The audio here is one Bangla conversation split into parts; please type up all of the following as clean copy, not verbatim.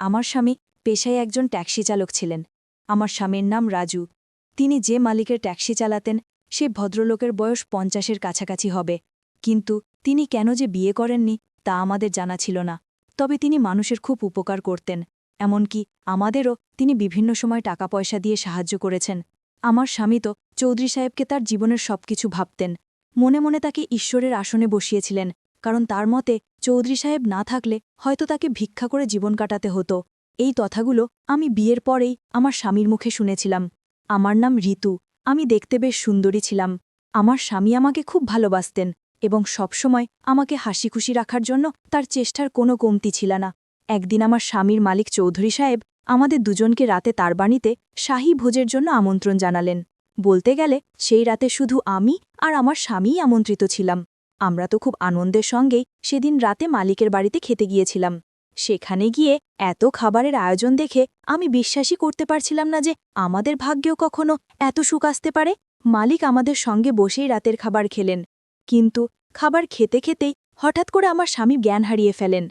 আমার স্বামী পেশায় একজন ট্যাক্সি চালক ছিলেন। আমার স্বামীর নাম রাজু। তিনি যে মালিকের ট্যাক্সি চালাতেন সে ভদ্রলোকের বয়স ৫০-এর কাছাকাছি হবে, কিন্তু তিনি কেন যে বিয়ে করেননি তা আমাদের জানা ছিল না। তবে তিনি মানুষের খুব উপকার করতেন, এমনকি আমাদেরও তিনি বিভিন্ন সময় টাকা পয়সা দিয়ে সাহায্য করেছেন। আমার স্বামী তো চৌধুরী সাহেবকে তার জীবনের সবকিছু ভাবতেন। মনে মনে তাকে ঈশ্বরের আসনে বসিয়েছিলেন, কারণ তার মতে চৌধুরী সাহেব না থাকলে হয়তো তাকে ভিক্ষা করে জীবন কাটাতে হতো। এই কথাগুলো আমি বিয়ের পরেই আমার স্বামীর মুখে শুনেছিলাম। আমার নাম ঋতু। আমি দেখতে বেশ সুন্দরী ছিলাম। আমার স্বামী আমাকে খুব ভালোবাসতেন এবং সবসময় আমাকে হাসিখুশি রাখার জন্য তার চেষ্টার কোনো কমতি ছিল না। একদিন আমার স্বামীর মালিক চৌধুরী সাহেব আমাদের দুজনকে রাতে তার বাড়িতে শাহী ভোজের জন্য আমন্ত্রণ জানালেন। বলতে গেলে সেই রাতে শুধু আমি আর আমার স্বামীই আমন্ত্রিত ছিলাম। আমরা তো খুব আনন্দের সঙ্গেই সেদিন রাতে মালিকের বাড়িতে খেতে গিয়েছিলাম। সেখানে গিয়ে এত খাবারের আয়োজন দেখে আমি বিশ্বাসই করতে পারছিলাম না যে আমাদের ভাগ্যেও কখনো এত সুখ আসতে পারে। মালিক আমাদের সঙ্গে বসেই রাতের খাবার খেলেন, কিন্তু খাবার খেতে খেতেই হঠাৎ করে আমার স্বামী জ্ঞান হারিয়ে ফেলেন।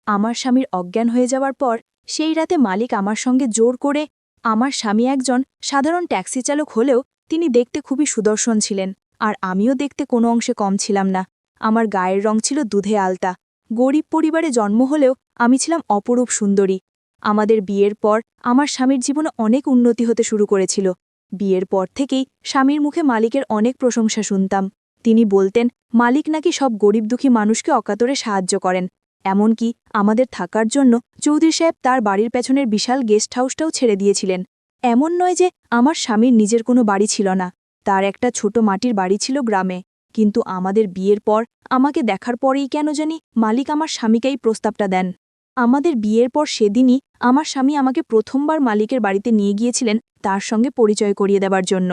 আমার স্বামীর অজ্ঞান হয়ে যাওয়ার পর সেই রাতে মালিক আমার সঙ্গে জোর করে, আমার স্বামী একজন সাধারণ ট্যাক্সি চালক হলেও তিনি দেখতে খুবই সুদর্শন ছিলেন, আর আমিও দেখতে কোনো অংশে কম ছিলাম না। আমার গায়ের রং ছিল দুধে আলতা। গরিব পরিবারে জন্ম হলেও আমি ছিলাম অপরূপ সুন্দরী। আমাদের বিয়ের পর আমার স্বামীর জীবনে অনেক উন্নতি হতে শুরু করেছিল। বিয়ের পর থেকেই স্বামীর মুখে মালিকের অনেক প্রশংসা শুনতাম। তিনি বলতেন মালিক নাকি সব গরিব দুঃখী মানুষকে অকাতরে সাহায্য করেন। এমনকি আমাদের থাকার জন্য চৌধুরী সাহেব তার বাড়ির পেছনের বিশাল গেস্ট হাউসটাও ছেড়ে দিয়েছিলেন। এমন নয় যে আমার স্বামীর নিজের কোনো বাড়ি ছিল না, তার একটা ছোট মাটির বাড়ি ছিল গ্রামে। কিন্তু আমাদের বিয়ের পর আমাকে দেখার পরেই কেন জানি মালিক আমার স্বামীকেই প্রস্তাবটা দেন। আমাদের বিয়ের পর সেদিনই আমার স্বামী আমাকে প্রথমবার মালিকের বাড়িতে নিয়ে গিয়েছিলেন তার সঙ্গে পরিচয় করিয়ে দেবার জন্য।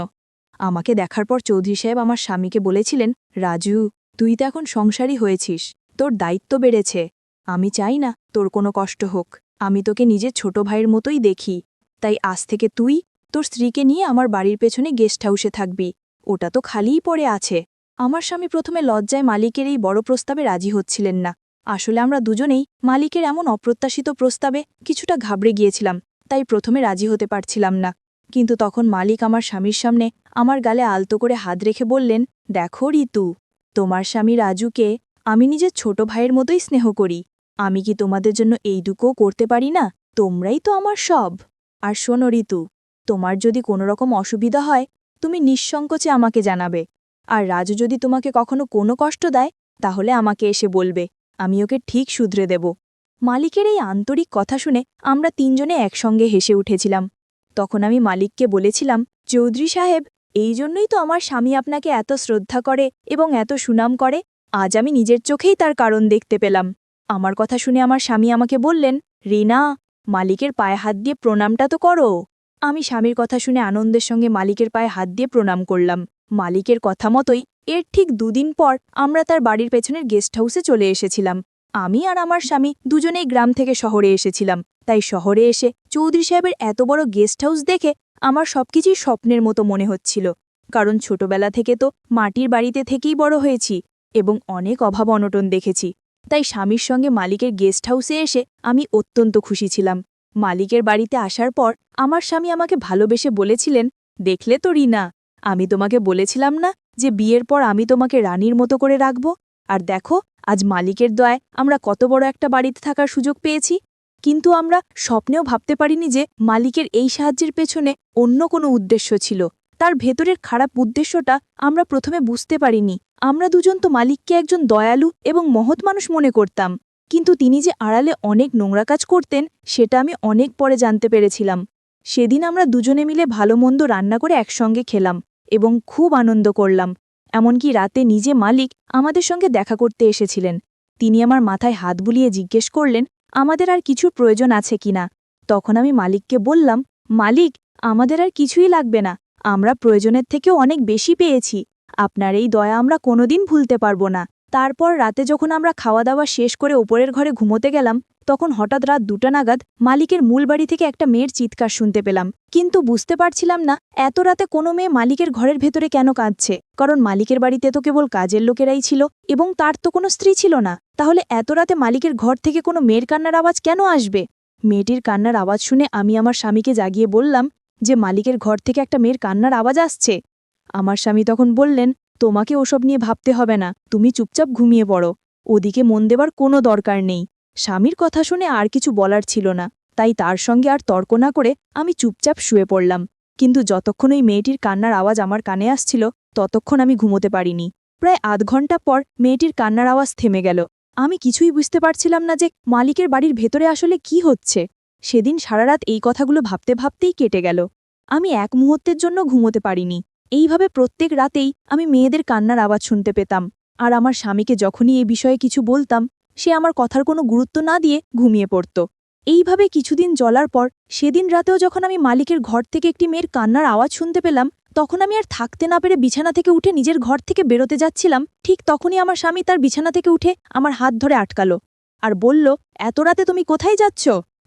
আমাকে দেখার পর চৌধুরী সাহেব আমার স্বামীকে বলেছিলেন, রাজু, তুই তো এখন সংসারী হয়েছিস, তোর দায়িত্ব বেড়েছে। আমি চাই না তোর কোনো কষ্ট হোক। আমি তোকে নিজের ছোট ভাইয়ের মতোই দেখি। তাই আজ থেকে তুই তোর স্ত্রীকে নিয়ে আমার বাড়ির পেছনে গেস্ট হাউসে থাকবি। ওটা তো খালিই পড়ে আছে। আমার স্বামী প্রথমে লজ্জায় মালিকের এই বড় প্রস্তাবে রাজি হচ্ছিলেন না। আসলে আমরা দুজনেই মালিকের এমন অপ্রত্যাশিত প্রস্তাবে কিছুটা ঘাবড়ে গিয়েছিলাম, তাই প্রথমে রাজি হতে পারছিলাম না। কিন্তু তখন মালিক আমার স্বামীর সামনে আমার গালে আলতো করে হাত রেখে বললেন, দেখো ঋতু, তোমার স্বামী রাজুকে আমি নিজের ছোট ভাইয়ের মতোই স্নেহ করি। আমি কি তোমাদের জন্য এইটুকুও করতে পারি না? তোমরাই তো আমার সব। আর শোনো ঋতু, তোমার যদি কোনো রকম অসুবিধা হয় তুমি নিঃসংকোচে আমাকে জানাবে। আর রাজু যদি তোমাকে কখনো কোনো কষ্ট দেয় তাহলে আমাকে এসে বলবে, আমি ওকে ঠিক শুধরে দেব। মালিকের এই আন্তরিক কথা শুনে আমরা তিনজনে একসঙ্গে হেসে উঠেছিলাম। তখন আমি মালিককে বলেছিলাম, চৌধুরী সাহেব, এই জন্যই তো আমার স্বামী আপনাকে এত শ্রদ্ধা করে এবং এত সুনাম করে। আজ আমি নিজের চোখেই তার কারণ দেখতে পেলাম। আমার কথা শুনে আমার স্বামী আমাকে বললেন, রিনা, মালিকের পায়ে হাত দিয়ে প্রণামটা তো করো। আমি স্বামীর কথা শুনে আনন্দের সঙ্গে মালিকের পায়ে হাত দিয়ে প্রণাম করলাম। মালিকের কথা মতোই এর ঠিক দুদিন পর আমরা তার বাড়ির পেছনের গেস্ট হাউসে চলে এসেছিলাম। আমি আর আমার স্বামী দুজনেই গ্রাম থেকে শহরে এসেছিলাম, তাই শহরে এসে চৌধুরী সাহেবের এত বড় গেস্ট হাউস দেখে আমার সবকিছুই স্বপ্নের মতো মনে হচ্ছিল। কারণ ছোটবেলা থেকে তো মাটির বাড়িতে থেকেই বড় হয়েছি এবং অনেক অভাব অনটন দেখেছি। তাই স্বামীর সঙ্গে মালিকের গেস্ট হাউসে এসে আমি অত্যন্ত খুশি ছিলাম। মালিকের বাড়িতে আসার পর আমার স্বামী আমাকে ভালোবেসে বলেছিলেন, দেখলে তো রিনা, আমি তোমাকে বলেছিলাম না যে বিয়ের পর আমি তোমাকে রানীর মতো করে রাখব। আর দেখো, আজ মালিকের দয়ায় আমরা কত বড় একটা বাড়িতে থাকার সুযোগ পেয়েছি। কিন্তু আমরা স্বপ্নেও ভাবতে পারিনি যে মালিকের এই সাহায্যের পেছনে অন্য কোনো উদ্দেশ্য ছিল। তার ভেতরের খারাপ উদ্দেশ্যটা আমরা প্রথমে বুঝতে পারিনি। আমরা দুজন তো মালিককে একজন দয়ালু এবং মহৎ মানুষ মনে করতাম, কিন্তু তিনি যে আড়ালে অনেক নোংরা কাজ করতেন সেটা আমি অনেক পরে জানতে পেরেছিলাম। সেদিন আমরা দুজনে মিলে ভালো মন্দ রান্না করে একসঙ্গে খেলাম এবং খুব আনন্দ করলাম। এমনকি রাতে নিজে মালিক আমাদের সঙ্গে দেখা করতে এসেছিলেন। তিনি আমার মাথায় হাত বুলিয়ে জিজ্ঞেস করলেন আমাদের আর কিছুর প্রয়োজন আছে কিনা। তখন আমি মালিককে বললাম, মালিক, আমাদের আর কিছুই লাগবে না, আমরা প্রয়োজনের থেকেও অনেক বেশি পেয়েছি। আপনার এই দয়া আমরা কোনোদিন ভুলতে পারবো না। তারপর রাতে যখন আমরা খাওয়া দাওয়া শেষ করে ওপরের ঘরে ঘুমোতে গেলাম তখন হঠাৎ রাত 2টা নাগাদ মালিকের মূল বাড়ি থেকে একটা মেয়ের চিৎকার শুনতে পেলাম। কিন্তু বুঝতে পারছিলাম না এত রাতে কোনো মেয়ে মালিকের ঘরের ভেতরে কেন কাঁদছে, কারণ মালিকের বাড়িতে তো কেবল কাজের লোকেরাই ছিল এবং তার তো কোনো স্ত্রী ছিল না। তাহলে এত রাতে মালিকের ঘর থেকে কোনো মেয়ের কান্নার আওয়াজ কেন আসবে? মেয়েটির কান্নার আওয়াজ শুনে আমি আমার স্বামীকে জাগিয়ে বললাম যে মালিকের ঘর থেকে একটা মেয়ের কান্নার আওয়াজ আসছে। আমার স্বামী তখন বললেন, তোমাকে ওসব নিয়ে ভাবতে হবে না, তুমি চুপচাপ ঘুমিয়ে পড়ো, ওদিকে মন দেবার কোনো দরকার নেই। স্বামীর কথা শুনে আর কিছু বলার ছিল না, তাই তার সঙ্গে আর তর্ক না করে আমি চুপচাপ শুয়ে পড়লাম। কিন্তু যতক্ষণ ওই মেয়েটির কান্নার আওয়াজ আমার কানে আসছিল ততক্ষণ আমি ঘুমোতে পারিনি। প্রায় আধ ঘন্টা পর মেয়েটির কান্নার আওয়াজ থেমে গেল। আমি কিছুই বুঝতে পারছিলাম না যে মালিকের বাড়ির ভেতরে আসলে কি হচ্ছে। সেদিন সারারাত এই কথাগুলো ভাবতে ভাবতেই কেটে গেল। আমি এক মুহূর্তের জন্য ঘুমোতে পারিনি। এইভাবে প্রত্যেক রাতেই আমি মেয়েদের কান্নার আওয়াজ শুনতে পেতাম, আর আমার স্বামীকে যখনই এই বিষয়ে কিছু বলতাম সে আমার কথার কোনো গুরুত্ব না দিয়ে ঘুমিয়ে পড়ত। এইভাবে কিছুদিন চলার পর সেদিন রাতেও যখন আমি মালিকের ঘর থেকে একটি মেয়ের কান্নার আওয়াজ শুনতে পেলাম, তখন আমি আর থাকতে না পেরে বিছানা থেকে উঠে নিজের ঘর থেকে বেরোতে যাচ্ছিলাম। ঠিক তখনই আমার স্বামী তার বিছানা থেকে উঠে আমার হাত ধরে আটকালো আর বলল, এত রাতে তুমি কোথায় যাচ্ছ?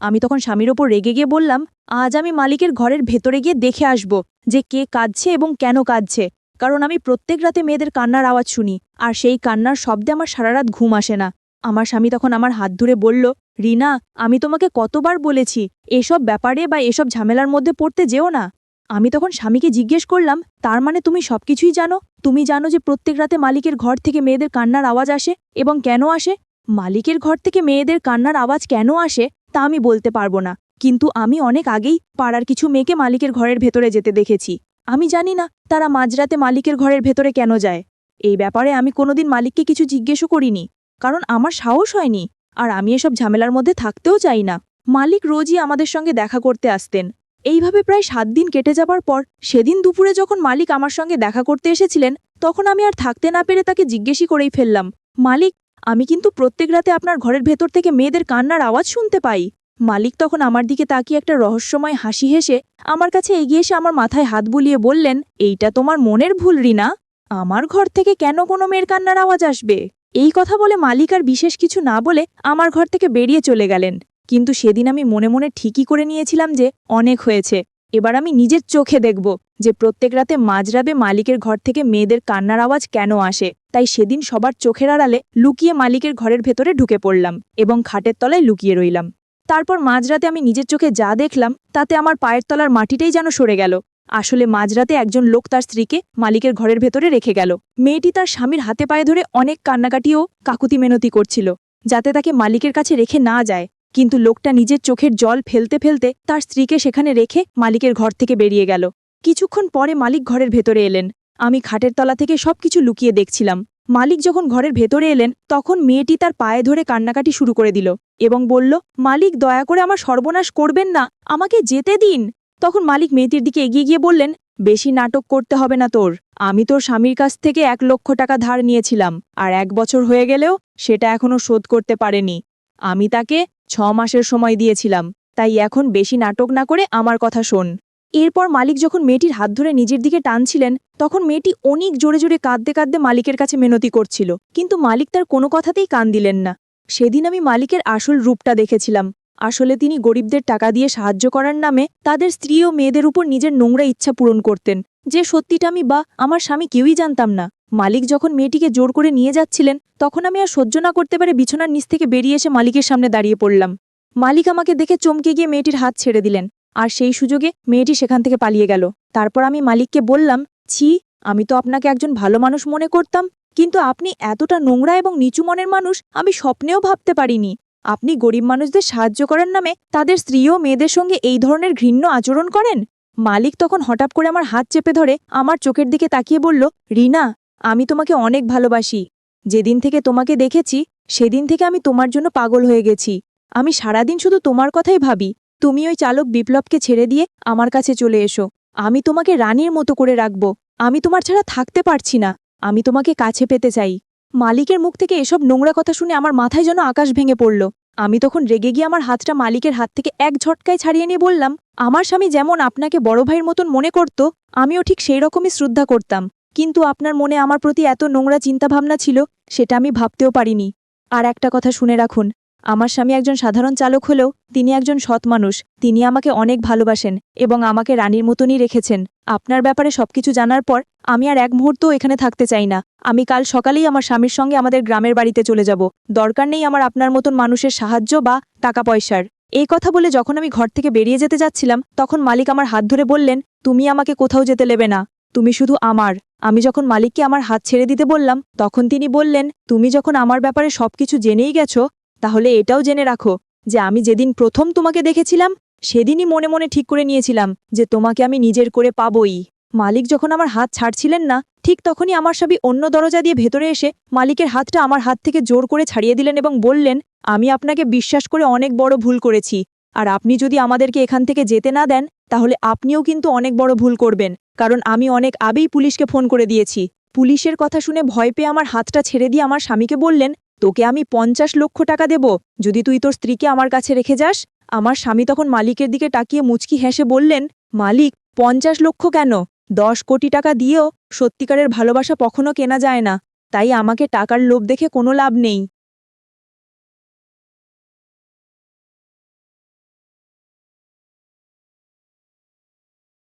আমি তখন স্বামীর ওপর রেগে গিয়ে বললাম, আজ আমি মালিকের ঘরের ভেতরে গিয়ে দেখে আসব যে কে কাঁদছে এবং কেন কাঁদছে, কারণ আমি প্রত্যেক রাতে মেয়েদের কান্নার আওয়াজ শুনি, আর সেই কান্নার শব্দে আমার সারারাত ঘুম আসে না। আমার স্বামী তখন আমার হাত ধরে বলল, রিনা, আমি তোমাকে কতবার বলেছি এসব ব্যাপারে বা এসব ঝামেলার মধ্যে পড়তে যেও না। আমি তখন স্বামীকে জিজ্ঞেস করলাম, তার মানে তুমি সবকিছুই জানো? তুমি জানো যে প্রত্যেক রাতে মালিকের ঘর থেকে মেয়েদের কান্নার আওয়াজ আসে এবং কেন আসে? মালিকের ঘর থেকে মেয়েদের কান্নার আওয়াজ কেন আসে তা আমি বলতে পারবো না, কিন্তু আমি অনেক আগেই পাড়ার কিছু মেয়েকে মালিকের ঘরের ভেতরে যেতে দেখেছি। আমি জানি না তারা মাঝরাতে মালিকের ঘরের ভেতরে কেন যায়। এই ব্যাপারে আমি কোনোদিন মালিককে কিছু জিজ্ঞেসও করিনি, কারণ আমার সাহস হয়নি, আর আমি এসব ঝামেলার মধ্যে থাকতেও চাই না। মালিক রোজই আমাদের সঙ্গে দেখা করতে আসতেন। এইভাবে প্রায় 7 দিন কেটে যাবার পর সেদিন দুপুরে যখন মালিক আমার সঙ্গে দেখা করতে এসেছিলেন, তখন আমি আর থাকতে না পেরে তাকে জিজ্ঞেসই করেই ফেললাম, মালিক, আমি কিন্তু প্রত্যেক রাতে আপনার ঘরের ভেতর থেকে মেয়েদের কান্নার আওয়াজ শুনতে পাই। মালিক তখন আমার দিকে তাকিয়ে একটা রহস্যময় হাসি হেসে আমার কাছে এগিয়ে এসে আমার মাথায় হাত বুলিয়ে বললেন, এইটা তোমার মনের ভুল রিনা, আমার ঘর থেকে কেন কোনো মেয়ের কান্নার আওয়াজ আসবে? এই কথা বলে মালিক আর বিশেষ কিছু না বলে আমার ঘর থেকে বেরিয়ে চলে গেলেন। কিন্তু সেদিন আমি মনে মনে ঠিকই করে নিয়েছিলাম যে অনেক হয়েছে, এবার আমি নিজের চোখে দেখব যে প্রত্যেক রাতে মাঝরাতে মালিকের ঘর থেকে মেয়েদের কান্নার আওয়াজ কেন আসে। তাই সেদিন সবার চোখের আড়ালে লুকিয়ে মালিকের ঘরের ভেতরে ঢুকে পড়লাম এবং খাটের তলায় লুকিয়ে রইলাম। তারপর মাঝরাতে আমি নিজের চোখে যা দেখলাম তাতে আমার পায়ের তলার মাটিটাই যেন সরে গেল। আসলে মাঝরাতে একজন লোক তার স্ত্রীকে মালিকের ঘরের ভেতরে রেখে গেল। মেয়েটি তার স্বামীর হাতে পায়ে ধরে অনেক কান্নাকাটি ও কাকুতি মেনতি করছিল যাতে তাকে মালিকের কাছে রেখে না যায়, কিন্তু লোকটা নিজের চোখের জল ফেলতে ফেলতে তার স্ত্রীকে সেখানে রেখে মালিকের ঘর থেকে বেরিয়ে গেল। কিছুক্ষণ পরে মালিক ঘরের ভেতরে এলেন। আমি খাটের তলা থেকে সবকিছু লুকিয়ে দেখছিলাম। মালিক যখন ঘরের ভেতরে এলেন তখন মেয়েটি তার পায়ে ধরে কান্নাকাটি শুরু করে দিল এবং বলল, মালিক, দয়া করে আমার সর্বনাশ করবেন না, আমাকে যেতে দিন। তখন মালিক মেয়েটির দিকে এগিয়ে গিয়ে বললেন, বেশি নাটক করতে হবে না তোর, আমি তোর স্বামীর কাছ থেকে 1,00,000 টাকা ধার নিয়েছিলাম, আর 1 বছর হয়ে গেলেও সেটা এখনো শোধ করতে পারেনি। আমি তাকে 6 মাসের সময় দিয়েছিলাম, তাই এখন বেশি নাটক না করে আমার কথা শোন। এরপর মালিক যখন মেয়েটির হাত ধরে নিজের দিকে টানছিলেন তখন মেয়েটি অনেক জোরে জোরে কাঁদতে কাঁদতে মালিকের কাছে মিনতি করছিল, কিন্তু মালিক তার কোনো কথাতেই কান দিলেন না। সেদিন আমি মালিকের আসল রূপটা দেখেছিলাম। আসলে তিনি গরিবদের টাকা দিয়ে সাহায্য করার নামে তাদের স্ত্রী ও মেয়েদের উপর নিজের নোংরা ইচ্ছা পূরণ করতেন, যে সত্যিটা আমি বা আমার স্বামী কেউই জানতাম না। মালিক যখন মেয়েটিকে জোর করে নিয়ে যাচ্ছিলেন তখন আমি আর সহ্য না করতে পেরে বিছানার নিচ থেকে বেরিয়ে এসে মালিকের সামনে দাঁড়িয়ে পড়লাম। মালিক আমাকে দেখে চমকে গিয়ে মেয়েটির হাত ছেড়ে দিলেন, আর সেই সুযোগে মেয়েটি সেখান থেকে পালিয়ে গেল। তারপর আমি মালিককে বললাম, ছি, আমি তো আপনাকে একজন ভালো মানুষ মনে করতাম, কিন্তু আপনি এতটা নোংরা এবং নিচু মনের মানুষ আমি স্বপ্নেও ভাবতে পারিনি। আপনি গরিব মানুষদের সাহায্য করার নামে তাদের স্ত্রী ও মেয়েদের সঙ্গে এই ধরনের ঘৃণ্য আচরণ করেন। মালিক তখন হঠাৎ করে আমার হাত চেপে ধরে আমার চোখের দিকে তাকিয়ে বলল, রিনা, আমি তোমাকে অনেক ভালোবাসি। যেদিন থেকে তোমাকে দেখেছি সেদিন থেকে আমি তোমার জন্য পাগল হয়ে গেছি। আমি সারাদিন শুধু তোমার কথাই ভাবি। তুমি ওই চালক বিপ্লবকে ছেড়ে দিয়ে আমার কাছে চলে এসো। আমি তোমাকে রানীর মতো করে রাখব। আমি তোমার ছাড়া থাকতে পারছি না। আমি তোমাকে কাছে পেতে চাই। মালিকের মুখ থেকে এসব নোংরা কথা শুনে আমার মাথায় যেন আকাশ ভেঙে পড়ল। আমি তখন রেগে গিয়ে আমার হাতটা মালিকের হাত থেকে এক ঝটকায় ছাড়িয়ে নিয়ে বললাম, আমার স্বামী যেমন আপনাকে বড় ভাইয়ের মতন মনে করত আমিও ঠিক সেই রকমই শ্রদ্ধা করতাম, কিন্তু আপনার মনে আমার প্রতি এত নোংরা চিন্তাভাবনা ছিল সেটা আমি ভাবতেও পারিনি। আর একটা কথা শুনে রাখুন, আমার স্বামী একজন সাধারণ চালক হলেও তিনি একজন সৎ মানুষ। তিনি আমাকে অনেক ভালোবাসেন এবং আমাকে রানীর মতনই রেখেছেন। আপনার ব্যাপারে সবকিছু জানার পর আমি আর এক মুহূর্তও এখানে থাকতে চাই না। আমি কাল সকালেই আমার স্বামীর সঙ্গে আমাদের গ্রামের বাড়িতে চলে যাব। দরকার নেই আমার আপনার মতন মানুষের সাহায্য বা টাকা পয়সার। এই কথা বলে যখন আমি ঘর থেকে বেরিয়ে যেতে যাচ্ছিলাম তখন মালিক আমার হাত ধরে বললেন, তুমি আমাকে কোথাও যেতে দেবে না, তুমি শুধু আমার। আমি যখন মালিককে আমার হাত ছেড়ে দিতে বললাম তখন তিনি বললেন, তুমি যখন আমার ব্যাপারে সবকিছু জেনেই গেছো তাহলে এটাও জেনে রাখো যে আমি যেদিন প্রথম তোমাকে দেখেছিলাম সেদিনই মনে মনে ঠিক করে নিয়েছিলাম যে তোমাকে আমি নিজের করে পাবই। মালিক যখন আমার হাত ছাড়ছিলেন না ঠিক তখনই আমার স্বামী অন্য দরজা দিয়ে ভেতরে এসে মালিকের হাতটা আমার হাত থেকে জোর করে ছাড়িয়ে দিলেন এবং বললেন, আমি আপনাকে বিশ্বাস করে অনেক বড় ভুল করেছি, আর আপনি যদি আমাদেরকে এখান থেকে যেতে না দেন তাহলে আপনিও কিন্তু অনেক বড় ভুল করবেন, কারণ আমি অনেক আগেই পুলিশকে ফোন করে দিয়েছি। পুলিশের কথা শুনে ভয় পেয়ে আমার হাতটা ছেড়ে দিয়ে আমার স্বামীকে বললেন, তোকে আমি 50 লক্ষ টাকা দেব যদি তুই তোর স্ত্রীকে আমার কাছে রেখে যাস। আমার স্বামী তখন মালিকের দিকে তাকিয়ে মুচকি হেসে বললেন, মালিক 50 লক্ষ কেন, 10 কোটি টাকা দিয়েও সত্যিকারের ভালোবাসা কখনো কেনা যায় না, তাই আমাকে টাকার লোভ দেখে কোনো লাভ নেই।